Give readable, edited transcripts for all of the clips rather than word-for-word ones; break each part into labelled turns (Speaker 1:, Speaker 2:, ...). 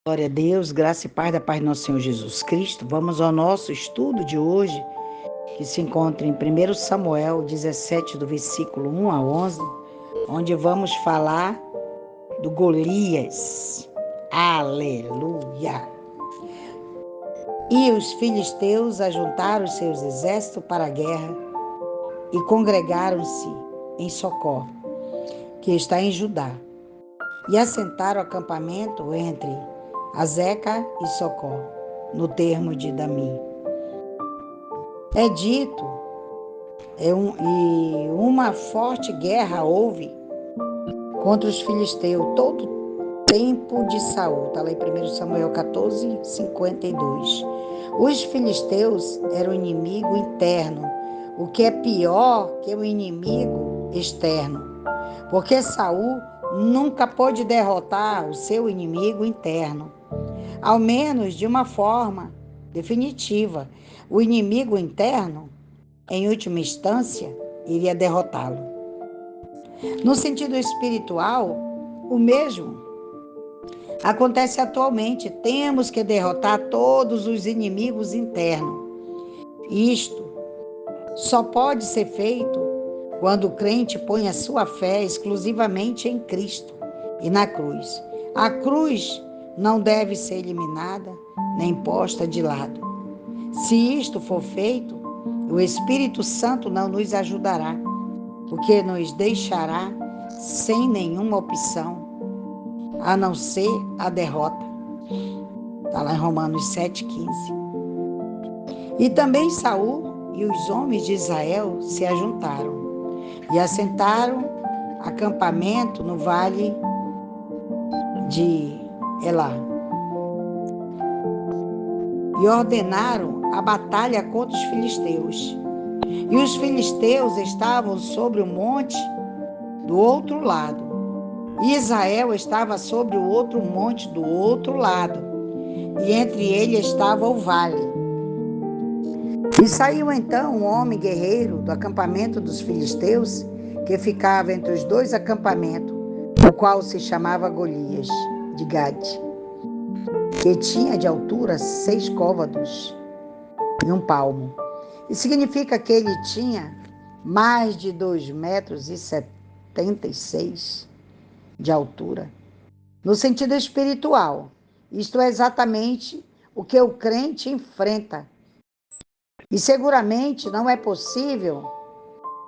Speaker 1: Glória a Deus, graça e paz da paz do nosso Senhor Jesus Cristo. Vamos ao nosso estudo de hoje, que se encontra em 1 Samuel 17, do versículo 1 a 11, onde vamos falar do Golias. Aleluia! E os filisteus ajuntaram os seus exércitos para a guerra e congregaram-se em Socó, que está em Judá, e assentaram acampamento entre Azeca e Socó, no termo de Damim. É dito, e uma forte guerra houve contra os filisteus todo o tempo de Saul. Está lá em 1 Samuel 14, 52. Os filisteus eram inimigo interno, o que é pior que o inimigo externo, porque Saul nunca pôde derrotar o seu inimigo interno, ao menos de uma forma definitiva. O inimigo interno, em última instância, iria derrotá-lo. No sentido espiritual, o mesmo acontece atualmente. Temos que derrotar todos os inimigos internos. Isto só pode ser feito quando o crente põe a sua fé exclusivamente em Cristo e na cruz. A cruz não deve ser eliminada nem posta de lado. Se isto for feito, o Espírito Santo não nos ajudará, porque nos deixará sem nenhuma opção, a não ser a derrota. Está lá em Romanos 7,15. E também Saul e os homens de Israel se ajuntaram e assentaram acampamento no vale de Elá, e ordenaram a batalha contra os filisteus. E os filisteus estavam sobre o monte do outro lado, e Israel estava sobre o outro monte do outro lado, e entre eles estava o vale. E saiu então um homem guerreiro do acampamento dos filisteus, que ficava entre os dois acampamentos, o qual se chamava Golias, de Gade, que tinha de altura 6 côvados e 1 palmo. E significa que ele tinha mais de 2,76 metros de altura. No sentido espiritual, isto é exatamente o que o crente enfrenta. E seguramente não é possível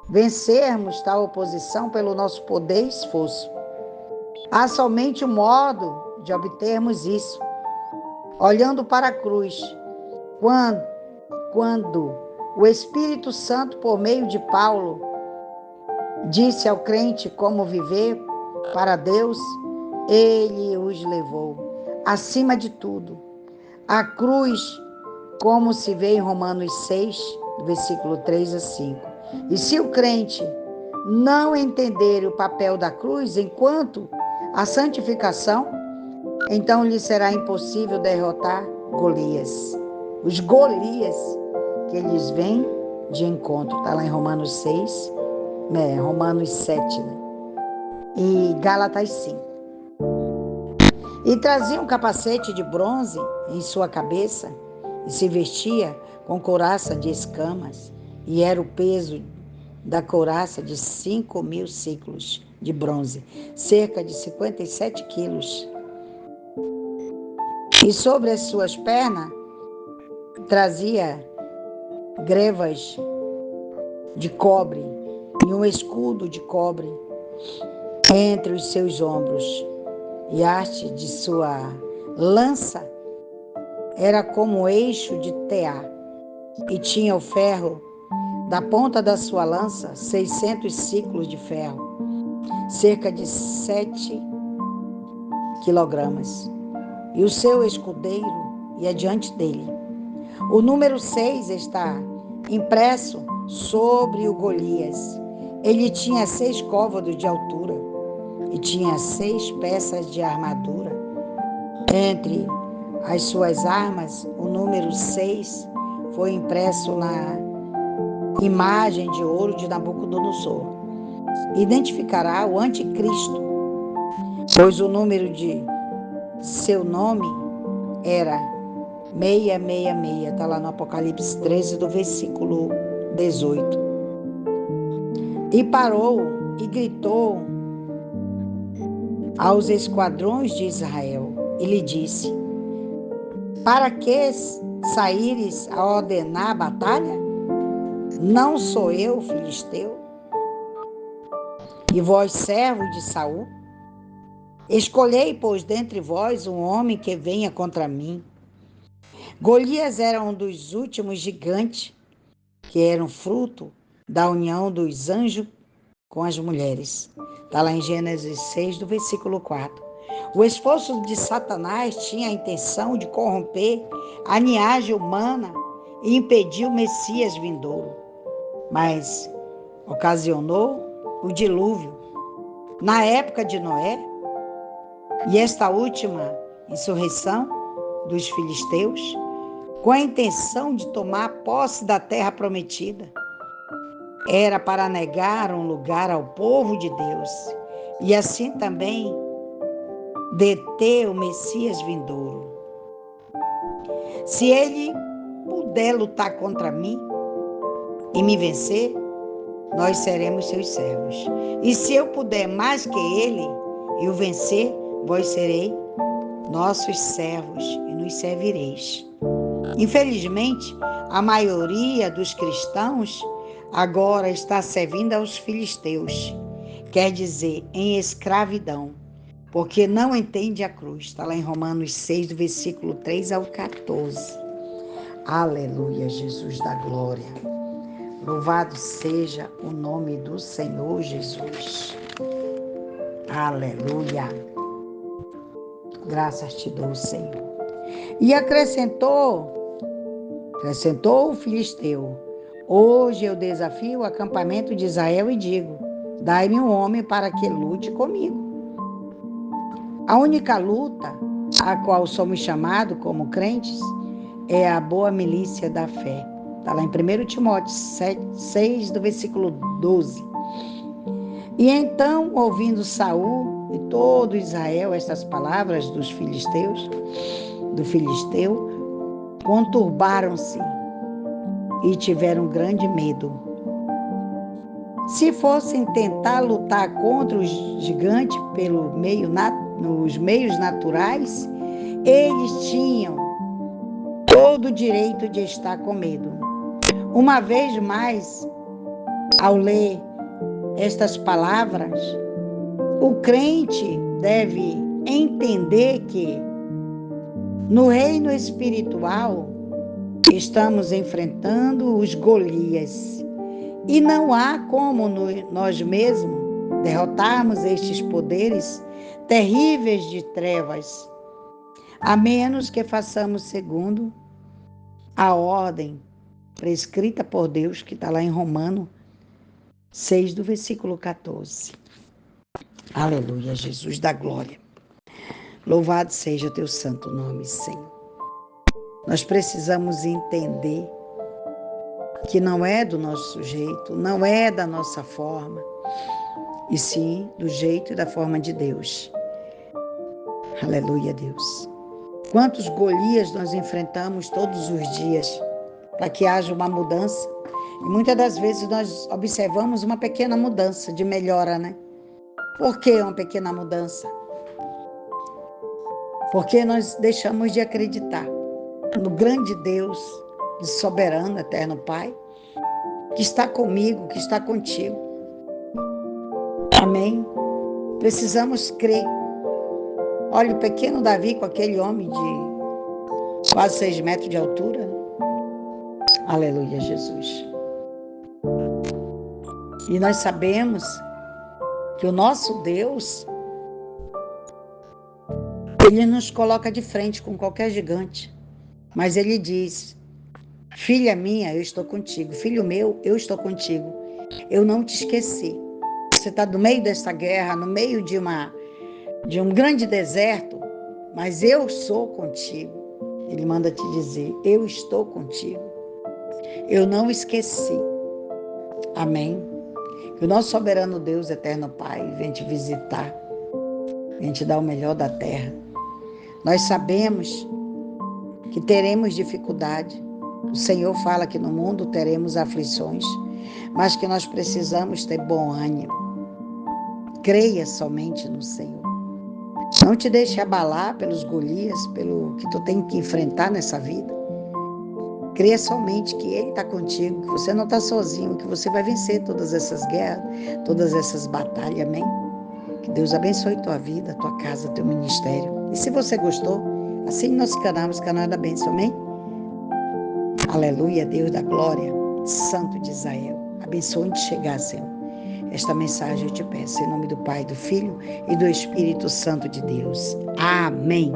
Speaker 1: vencermos tal oposição pelo nosso poder e esforço. Há somente um modo de obtermos isso, olhando para a cruz, quando o Espírito Santo, por meio de Paulo, disse ao crente como viver para Deus, ele os levou. Acima de tudo, a cruz, como se vê em Romanos 6, versículo 3 a 5. E se o crente não entender o papel da cruz enquanto a santificação, então lhe será impossível derrotar Golias. Os Golias que eles vêm de encontro. Está lá em Romanos 6, Romanos 7, e Gálatas 5. E trazia um capacete de bronze em sua cabeça e se vestia com couraça de escamas, e era o peso da couraça de 5.000 ciclos de bronze, cerca de 57 quilos. E sobre as suas pernas trazia grevas de cobre e um escudo de cobre entre os seus ombros. E a haste de sua lança era como eixo de tear, e tinha o ferro da ponta da sua lança 600 ciclos de ferro, cerca de 7 quilogramas. E o seu escudeiro ia diante dele. O número 6 está impresso sobre o Golias. Ele tinha 6 côvados de altura e tinha 6 peças de armadura. Entre as suas armas, o número 6 foi impresso na imagem de ouro de Nabucodonosor. Identificará o anticristo, pois o número de seu nome era 666, está lá no Apocalipse 13, do versículo 18. E parou e gritou aos esquadrões de Israel e lhe disse: para que saíres a ordenar a batalha? Não sou eu, filisteu? E vós, servos de Saul? Escolhei, pois, dentre vós um homem que venha contra mim. Golias era um dos últimos gigantes que eram fruto da união dos anjos com as mulheres. Está lá em Gênesis 6, do versículo 4. O esforço de Satanás tinha a intenção de corromper a linhagem humana e impedir o Messias vindouro, mas ocasionou o dilúvio na época de Noé e esta última insurreição dos filisteus, com a intenção de tomar posse da terra prometida. Era para negar um lugar ao povo de Deus e assim também deter o Messias vindouro. Se ele puder lutar contra mim e me vencer, nós seremos seus servos. E se eu puder mais que ele e o vencer, vós serei nossos servos e nos servireis. Infelizmente, a maioria dos cristãos agora está servindo aos filisteus, quer dizer, em escravidão, porque não entende a cruz. Está lá em Romanos 6, do versículo 3 ao 14. Aleluia, Jesus da glória. Louvado seja o nome do Senhor Jesus. Aleluia. Graças te dou, Senhor. E acrescentou o filisteu: hoje eu desafio o acampamento de Israel e digo: dai-me um homem para que lute comigo. A única luta a qual somos chamados como crentes é a boa milícia da fé. Está lá em 1 Timóteo 6, do versículo 12. E então, ouvindo Saul e todo Israel estas palavras do filisteu, conturbaram-se e tiveram grande medo. Se fossem tentar lutar contra os gigantes nos meios naturais, eles tinham todo o direito de estar com medo. Uma vez mais, ao ler estas palavras, o crente deve entender que no reino espiritual estamos enfrentando os Golias e não há como nós mesmos derrotarmos estes poderes terríveis de trevas, a menos que façamos segundo a ordem prescrita por Deus, que está lá em Romanos 6, do versículo 14. Aleluia, Jesus da glória. Louvado seja o teu santo nome, Senhor. Nós precisamos entender que não é do nosso jeito, não é da nossa forma, e sim do jeito e da forma de Deus. Aleluia, Deus. Quantos Golias nós enfrentamos todos os dias para que haja uma mudança? E muitas das vezes nós observamos uma pequena mudança de melhora, né? Por que uma pequena mudança? Porque nós deixamos de acreditar no grande Deus, de soberano, eterno Pai, que está comigo, que está contigo. Amém? Precisamos crer. Olha o pequeno Davi com aquele homem de quase 6 metros de altura. Aleluia, Jesus. E nós sabemos que o nosso Deus, Ele nos coloca de frente com qualquer gigante. Mas Ele diz: filha minha, eu estou contigo. Filho meu, eu estou contigo. Eu não te esqueci. Você está no meio dessa guerra, no meio de um grande deserto, mas eu sou contigo. Ele manda te dizer: eu estou contigo. Eu não esqueci. Amém? Que o nosso soberano Deus, eterno Pai, venha te visitar, venha te dar o melhor da terra. Nós sabemos que teremos dificuldade. O Senhor fala que no mundo teremos aflições, mas que nós precisamos ter bom ânimo. Creia somente no Senhor. Não te deixe abalar pelos Golias, pelo que tu tem que enfrentar nessa vida. Creia somente que Ele está contigo, que você não está sozinho, que você vai vencer todas essas guerras, todas essas batalhas, amém? Que Deus abençoe tua vida, tua casa, teu ministério. E se você gostou, assine nosso canal da Bênção, amém? Aleluia, Deus da glória, Santo de Israel. Abençoe onde chegar, Senhor. Esta mensagem eu te peço, em nome do Pai, do Filho e do Espírito Santo de Deus. Amém.